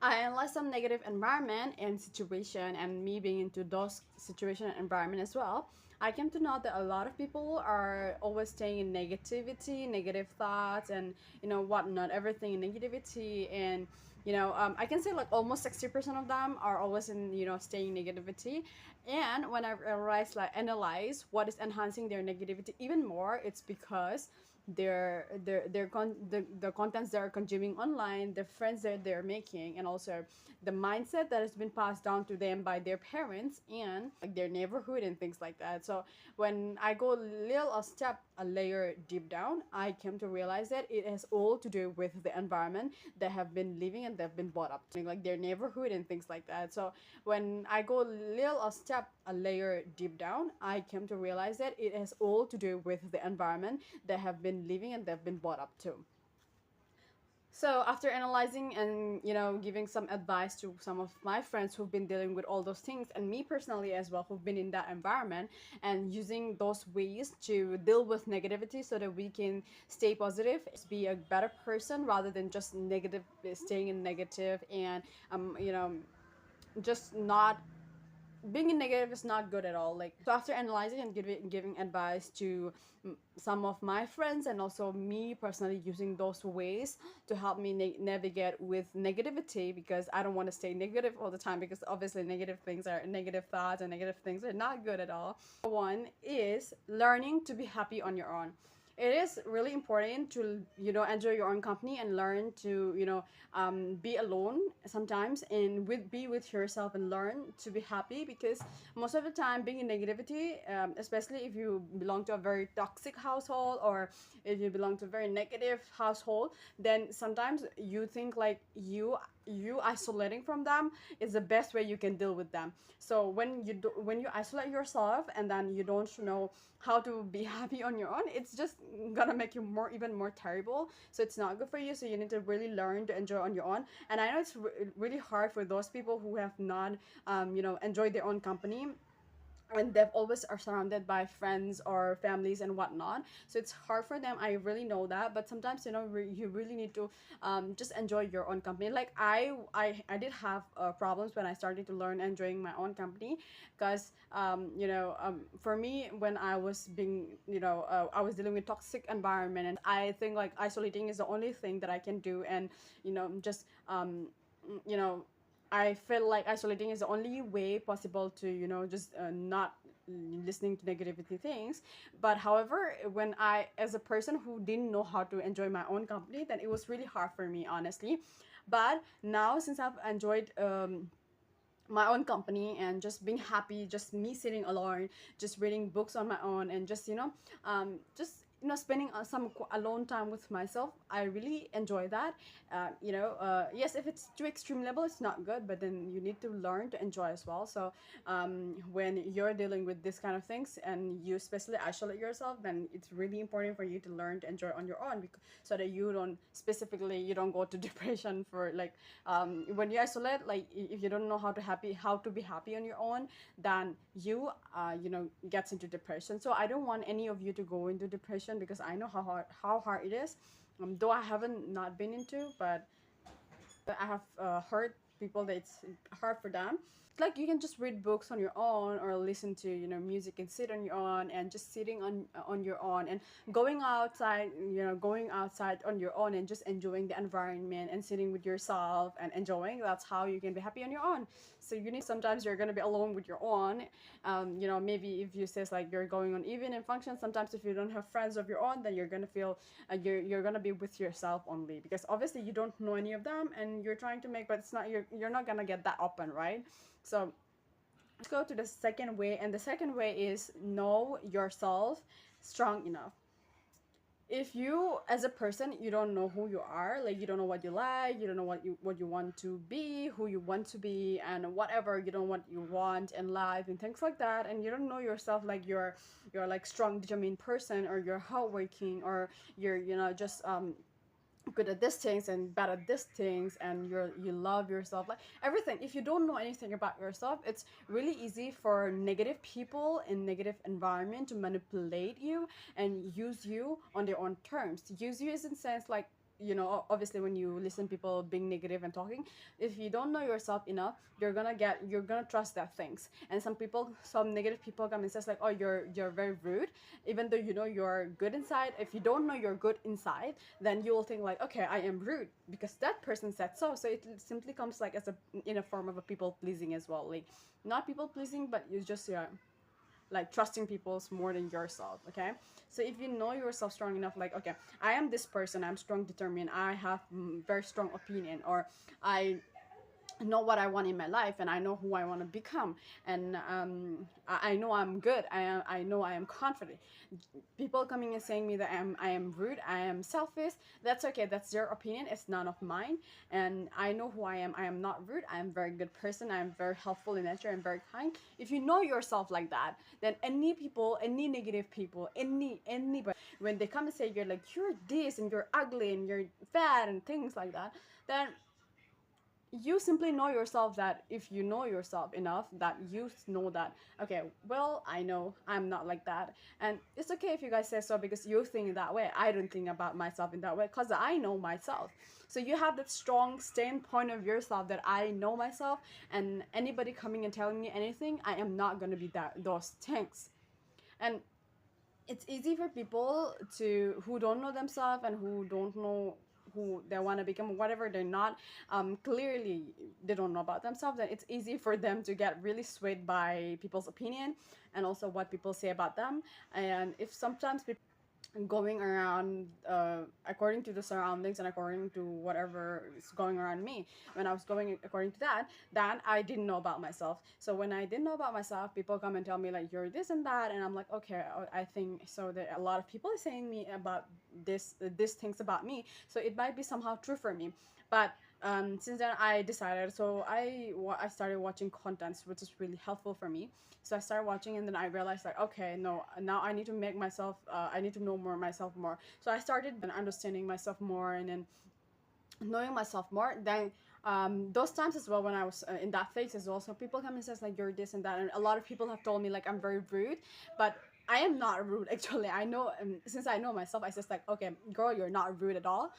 I analyze some negative environment and situation, and me being into those situation and environment as well. I came to know that a lot of people are always staying in negativity, negative thoughts, and whatnot, everything in negativity. And I can say like almost 60% of them are always in staying in negativity. And when I realize like analyze what is enhancing their negativity even more, it's because the contents they're consuming online, the friends that they're making, and also the mindset that has been passed down to them by their parents and like their neighborhood and things like that. So when I go a step a layer deep down, I came to realize that it has all to do with the environment they have been living and they've been brought up to, like their neighborhood and things like that. So when I go a step a layer deep down, I came to realize that it has all to do with the environment they have been living and they've been brought up to. So after analyzing and giving some advice to some of my friends who've been dealing with all those things, and me personally as well, who've been in that environment, and using those ways to deal with negativity so that we can stay positive, be a better person rather than just negative, staying in negative, and just not being in negative is not good at all. Like, so after analyzing and giving advice to some of my friends, and also me personally using those ways to help me navigate with negativity, because I don't want to stay negative all the time, because obviously negative thoughts and negative things are not good at all. One is learning to be happy on your own. It is really important to enjoy your own company and learn to be alone sometimes, and be with yourself and learn to be happy, because most of the time being in negativity, especially if you belong to a very toxic household, or if you belong to a very negative household, then sometimes you think like you isolating from them is the best way you can deal with them. So when you isolate yourself and then you don't know how to be happy on your own, it's just gonna make you even more terrible. So it's not good for you. So you need to really learn to enjoy on your own. And I know it's really hard for those people who have not enjoyed their own company, and they've always are surrounded by friends or families and whatnot, so it's hard for them. I really know that, but sometimes you really need to just enjoy your own company. Like I did have problems when I started to learn enjoying my own company, because for me, when I was being I was dealing with toxic environment, and I think like isolating is the only thing that I can do, and just you know I feel like isolating is the only way possible to just not listening to negativity things. But however, when I, as a person who didn't know how to enjoy my own company, then it was really hard for me, honestly. But now, since I've enjoyed my own company and just being happy, just me sitting alone, just reading books on my own, and just just spending some alone time with myself, I really enjoy that. Yes, if it's too extreme level, it's not good, but then you need to learn to enjoy as well. So when you're dealing with this kind of things and you especially isolate yourself, then it's really important for you to learn to enjoy on your own, so that you don't go to depression for like when you isolate, like if you don't know how to be happy on your own, then you gets into depression. So I don't want any of you to go into depression, because I know how hard it is. Though I haven't not been into, but I have heard people that it's hard for them. Like you can just read books on your own, or listen to music and sit on your own, and just sitting on your own, and going outside on your own, and just enjoying the environment and sitting with yourself and enjoying. That's how you can be happy on your own. So you need, sometimes you're gonna be alone with your own. Maybe if you says like you're going on evening function, sometimes if you don't have friends of your own, then you're gonna feel you're gonna be with yourself only, because obviously you don't know any of them, and you're trying to make, but it's not, you're not gonna get that open, right? So let's go to the second way, and the second way is know yourself strong enough. If you, as a person, you don't know who you are, like you don't know what you like, you don't know what you want to be, who you want to be, and whatever, you don't know what you want in life and things like that, and you don't know yourself, like you're like strong determined person, or you're hardworking, or you're just good at these things and bad at these things, and you love yourself, like everything. If you don't know anything about yourself, it's really easy for negative people in negative environment to manipulate you and use you on their own terms. Use you is in sense like obviously when you listen people being negative and talking, if you don't know yourself enough, you're gonna trust that things. And some negative people come and says like, oh, you're very rude, even though you're good inside. If you don't know you're good inside, then you will think like, okay, I am rude because that person said so. So it simply comes like as a in a form of a people pleasing as well, like not people pleasing, but you just, yeah, like trusting people's more than yourself. Okay, so if you know yourself strong enough, like, okay, I am this person, I'm strong, determined, I have very strong opinion, or I know what I want in my life, and I know who I want to become, and I know I'm good. I know I am confident. People coming and saying me that I am rude, I am selfish. That's okay. That's their opinion. It's none of mine. And I know who I am. I am not rude. I am a very good person. I am very helpful in nature. I'm very kind. If you know yourself like that, then any people, any negative people, anybody, when they come and say you're like you're this and you're ugly and you're fat and things like that, then you simply know yourself, that if you know yourself enough, that you know that, okay, well, I know I'm not like that, and it's okay if you guys say so because you think that way. I don't think about myself in that way because I know myself. So you have that strong standpoint of yourself, that I know myself, and anybody coming and telling me anything, I am not going to be those things. And it's easy for people to who don't know themselves and who don't know who they want to become, whatever they're not, clearly they don't know about themselves, and it's easy for them to get really swayed by people's opinion and also what people say about them. And if sometimes people going around according to the surroundings and according to whatever is going around me, when I was going according to that I didn't know about myself. So when I didn't know about myself, people come and tell me like you're this and that, and I'm like, okay, I think so that a lot of people are saying me about this things about me, so it might be somehow true for me. But since then I decided, so I started watching contents, which is really helpful for me. So I started watching, and then I realized like, okay, no, now I need to make myself I need to know more myself more. So I started understanding myself more, and then knowing myself more. Then those times as well when I was in that phase as well, so people come and says like you're this and that, and a lot of people have told me like I'm very rude, but I am not rude actually. I know, since I know myself, I just like, okay, girl, you're not rude at all.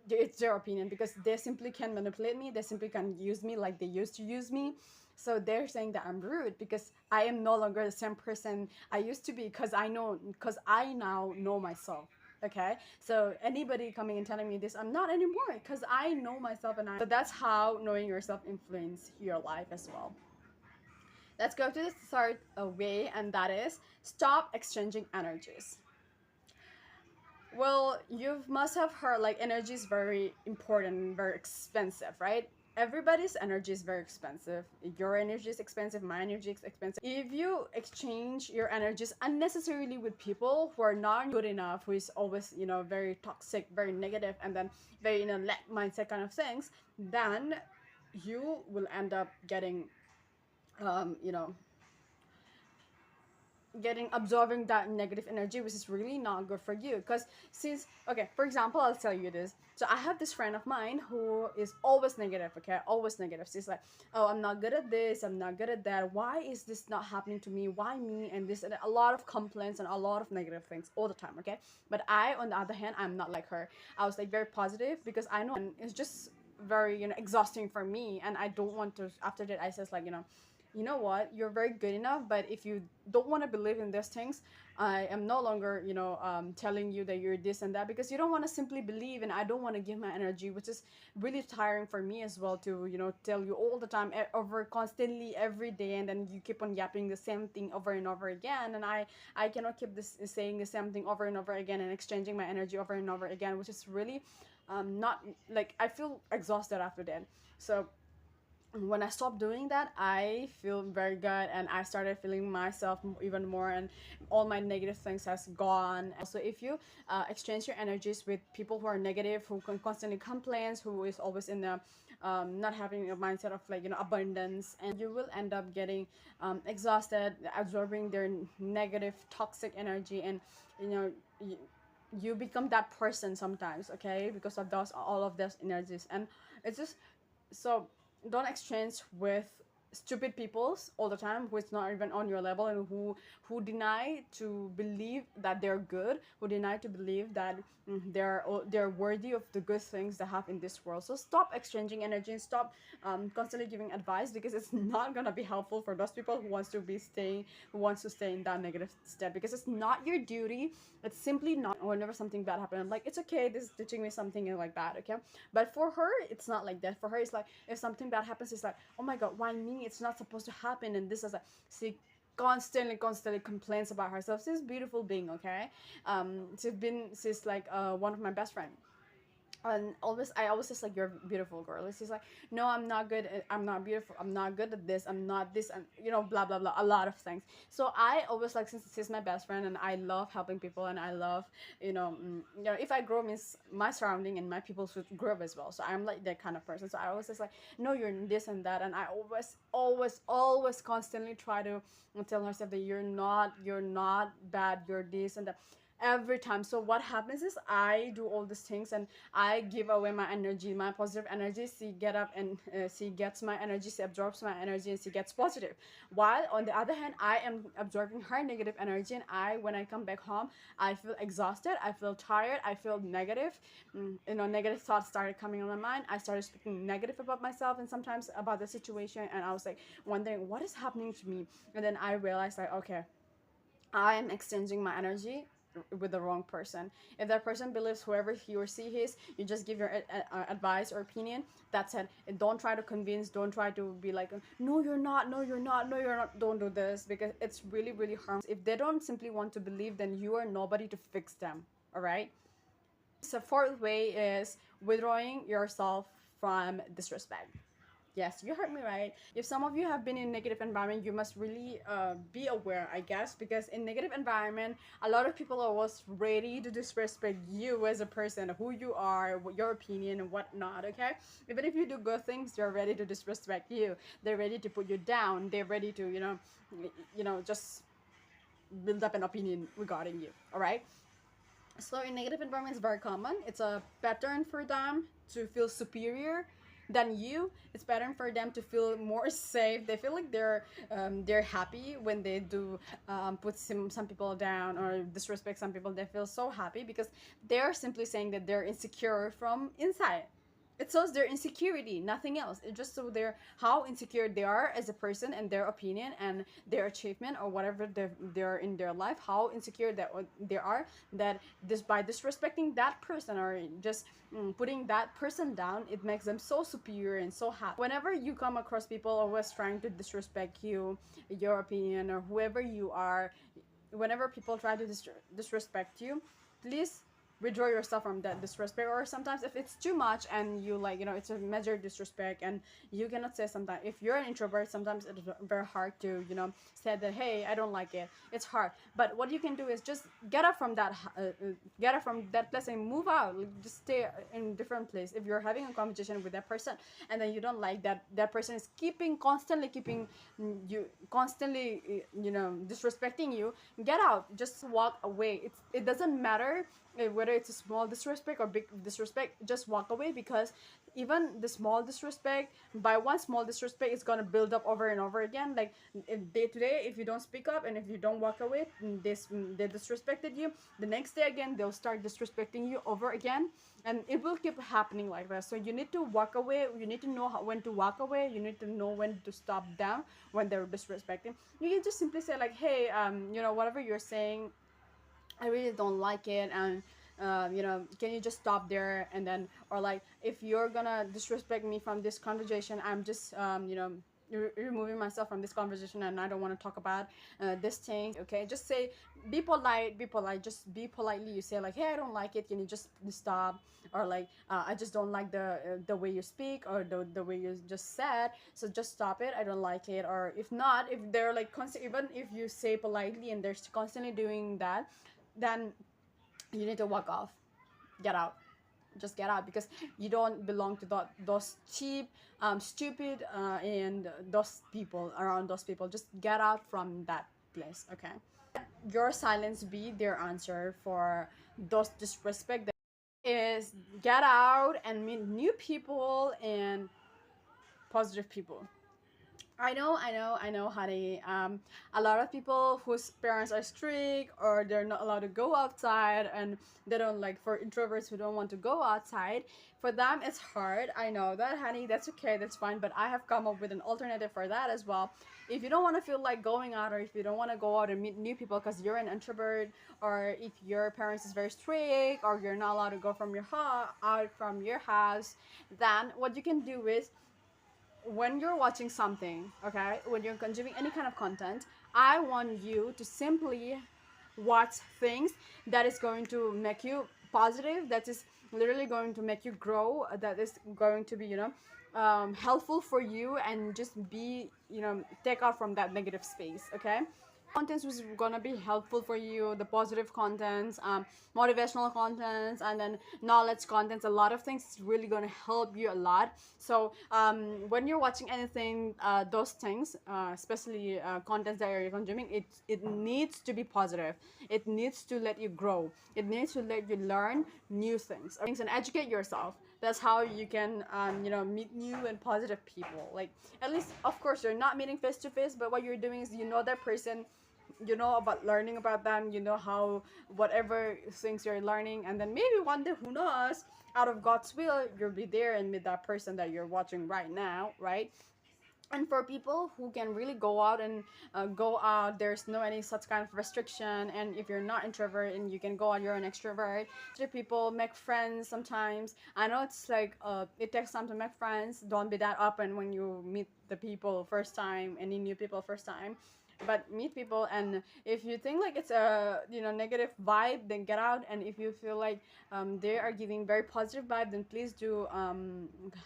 It's their opinion, because they simply can manipulate me, they simply can use me like they used to use me. So they're saying that I'm rude because I am no longer the same person I used to be, because I now know myself. Okay, so anybody coming and telling me this, I'm not anymore, because I know myself. So that's how knowing yourself influence your life as well. Let's go to the third way, and that is stop exchanging energies. Well, you must have heard like energy is very important, very expensive, right? Everybody's energy is very expensive. Your energy is expensive, my energy is expensive. If you exchange your energies unnecessarily with people who are not good enough, who is always, very toxic, very negative, and then very, lack mindset kind of things, then you will end up getting, um, you know, absorbing that negative energy, which is really not good for you. Because since, okay, for example, I'll tell you this. So I have this friend of mine who is always negative. Okay, always negative. She's like, oh, I'm not good at this, I'm not good at that, why is this not happening to me, why me, and this, and a lot of complaints and a lot of negative things all the time. Okay, but I, on the other hand, I'm not like her. I was like very positive, because I know, and it's just very, exhausting for me, and I don't want to. After that, I says like, you know what, you're very good enough, but if you don't want to believe in these things, I am no longer, telling you that you're this and that, because you don't want to simply believe, and I don't want to give my energy, which is really tiring for me as well, to, tell you all the time, over constantly every day, and then you keep on yapping the same thing over and over again, and I cannot keep this saying the same thing over and over again, and exchanging my energy over and over again, which is really not like, I feel exhausted after that. So when I stopped doing that, I feel very good, and I started feeling myself even more, and all my negative things has gone. Also, if you exchange your energies with people who are negative, who can constantly complains, who is always in the not having a mindset of like, abundance, and you will end up getting exhausted, absorbing their negative toxic energy, and you know you become that person sometimes, okay, because of those all of those energies. And it's just, so don't exchange with stupid peoples all the time who is not even on your level, and who deny to believe that they're good, who deny to believe that they're worthy of the good things they have in this world. So stop exchanging energy and stop constantly giving advice, because it's not gonna be helpful for those people who wants to stay in that negative step, because it's not your duty. It's simply not. Whenever something bad happens, I'm like, it's okay, this is teaching me something like that, okay? But for her, it's not like that. For her, it's like, if something bad happens, it's like, oh my god, why me? It's not supposed to happen. And this is like, she constantly complains about herself. She's a beautiful being, okay? She's like one of my best friend, and always I always just like, you're a beautiful girl. And she's like, no, I'm not good I'm not beautiful, I'm not good at this, I'm not this, and blah blah blah, a lot of things. So I always like, since she's my best friend and I love helping people, and I love, if I grow, means my surrounding and my people should grow as well. So I'm like that kind of person. So I always just like, no, you're this and that. And I always constantly try to tell herself that you're not bad, you're this and that, every time. So what happens is, I do all these things and I give away my energy, my positive energy. She get up and she gets my energy, she absorbs my energy, and she gets positive. While on the other hand, I am absorbing her negative energy, and when I come back home, I feel exhausted, I feel tired, I feel negative. Negative thoughts started coming on my mind. I started speaking negative about myself and sometimes about the situation, and I was like wondering what is happening to me. And then I realized, like, okay, I am exchanging my energy with the wrong person. If that person believes whoever he or she is, you just give your advice or opinion. That's it. And don't try to convince. Don't try to be like, no, you're not. No, you're not. No, you're not. Don't do this, because it's really, really harmful. If they don't simply want to believe, then you are nobody to fix them. All right. So fourth way is withdrawing yourself from disrespect. Yes, you heard me right. If some of you have been in negative environment, you must really be aware, I guess, because in negative environment, a lot of people are always ready to disrespect you as a person, who you are, your opinion, and whatnot. Okay, even if you do good things, they're ready to disrespect you. They're ready to put you down. They're ready to, just build up an opinion regarding you. All right. So in negative environment, it's very common. It's a pattern for them to feel superior than you. It's pattern for them to feel more safe. They feel like they're happy when they do put some people down or disrespect some people. They feel so happy because they're simply saying that they're insecure from inside. It shows their insecurity, nothing else. It just shows their how insecure they are as a person and their opinion and their achievement or whatever they're in their life. How insecure that they are, that this by disrespecting that person or just putting that person down, it makes them so superior and so happy. Whenever you come across people always trying to disrespect you, your opinion, or whoever you are, whenever people try to disrespect you, please withdraw yourself from that disrespect. Or sometimes if it's too much and you like, it's a major disrespect and you cannot say, sometimes if you're an introvert, sometimes it's very hard to say that, hey, I don't like it. It's hard. But what you can do is just get up from that place and move out. Just stay in different place. If you're having a conversation with that person and then you don't like that person is constantly keeping you, constantly disrespecting you, get out. Just walk away. It doesn't matter whether it's a small disrespect or big disrespect. Just walk away, because even the small disrespect, by one small disrespect, it's gonna build up over and over again. Like day to day, if you don't speak up and if you don't walk away, they disrespected you. The next day again, they'll start disrespecting you over again, and it will keep happening like that. So you need to walk away. You need to know when to walk away. You need to know when to stop them when they're disrespecting. You can just simply say like, hey, whatever you're saying, I really don't like it, and can you just stop there? And then, or like, if you're gonna disrespect me from this conversation, I'm just removing myself from this conversation, and I don't want to talk about this thing. Okay, just say, be polite, just be politely. You say like, hey, I don't like it. Can you just stop? Or like, I just don't like the way you speak, or the way you just said. So just stop it. I don't like it. Or if not, if they're like even if you say politely and they're constantly doing that, then you need to walk off. Get out. Just get out, because you don't belong to those cheap, stupid, and those people around those people. Just get out from that place. Okay. Your silence be their answer for those disrespect. That is, get out and meet new people and positive people. I know, honey. A lot of people whose parents are strict or they're not allowed to go outside, and they don't like, for introverts who don't want to go outside, for them it's hard. I know that, honey. That's okay. That's fine. But I have come up with an alternative for that as well. If you don't want to feel like going out, or if you don't want to go out and meet new people because you're an introvert, or if your parents is very strict, or you're not allowed to go from your out from your house, then what you can do is, when you're watching something, okay, when you're consuming any kind of content, I want you to simply watch things that is going to make you positive, that is literally going to make you grow, that is going to be, helpful for you, and just be, take out from that negative space, okay? Contents which is gonna be helpful for you, the positive contents, motivational contents, and then knowledge contents, a lot of things is really gonna help you a lot. So when you're watching anything, those things, especially contents that you're consuming, it needs to be positive. It needs to let you grow. It needs to let you learn new things and educate yourself. That's how you can meet new and positive people. Like, at least, of course, you're not meeting face to face, but what you're doing is, you know that person, you know about learning about them, you know how, whatever things you're learning, and then maybe one day, who knows, out of God's will, you'll be there and meet that person that you're watching right now, right? And for people who can really go out and go out, there's no any such kind of restriction, and if you're not introvert and you can go out, you're an extrovert. People make friends sometimes. I know it's like, it takes time to make friends. Don't be that open when you meet the people first time, any new people first time, but meet people. And if you think like it's a negative vibe, then get out. And if you feel like they are giving very positive vibe, then please do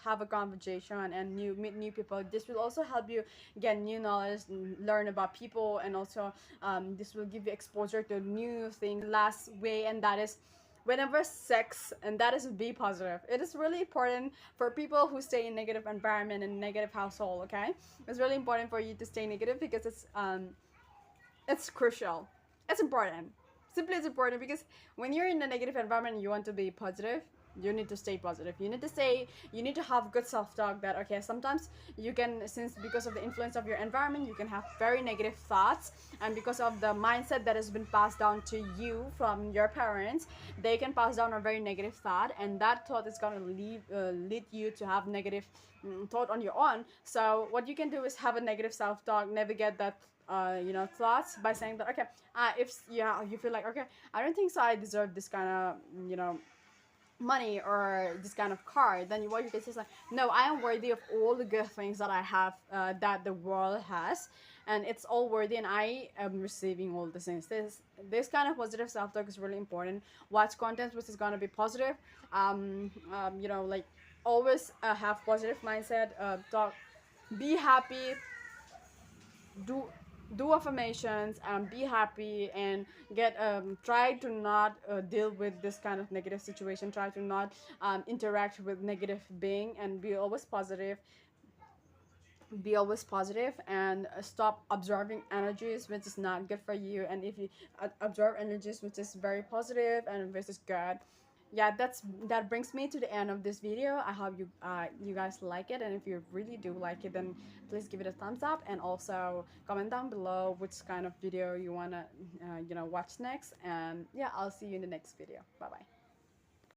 have a conversation and meet new people. This will also help you get new knowledge and learn about people, and also this will give you exposure to new things. Last way, and that is, whenever sex, and that is, be positive. It is really important for people who stay in negative environment and negative household, okay? It's really important for you to stay negative, because it's crucial. It's important. Simply, it's important because when you're in a negative environment and you want to be positive, you need to stay positive. You need to have good self-talk, that okay, sometimes you can, since because of the influence of your environment, you can have very negative thoughts, and because of the mindset that has been passed down to you from your parents, they can pass down a very negative thought, and that thought is going to lead you to have negative thought on your own. So what you can do is have a negative self-talk, navigate that thoughts by saying that, okay, if you feel like, okay, I don't think so, I deserve this kind of money or this kind of car, then what you can say is like, no, I am worthy of all the good things that I have, that the world has, and it's all worthy, and I am receiving all the things. This kind of positive self-talk is really important. Watch content which is going to be positive. Like, always have positive mindset, talk, be happy, do affirmations, and be happy, and get try to not deal with this kind of negative situation. Try to not interact with negative being, and be always positive, and stop absorbing energies which is not good for you. And if you absorb energies which is very positive and which is good, yeah, that brings me to the end of this video. I hope you guys like it, and if you really do like it, then please give it a thumbs up, and also comment down below which kind of video you want to watch next. And yeah, I'll see you in the next video. Bye bye.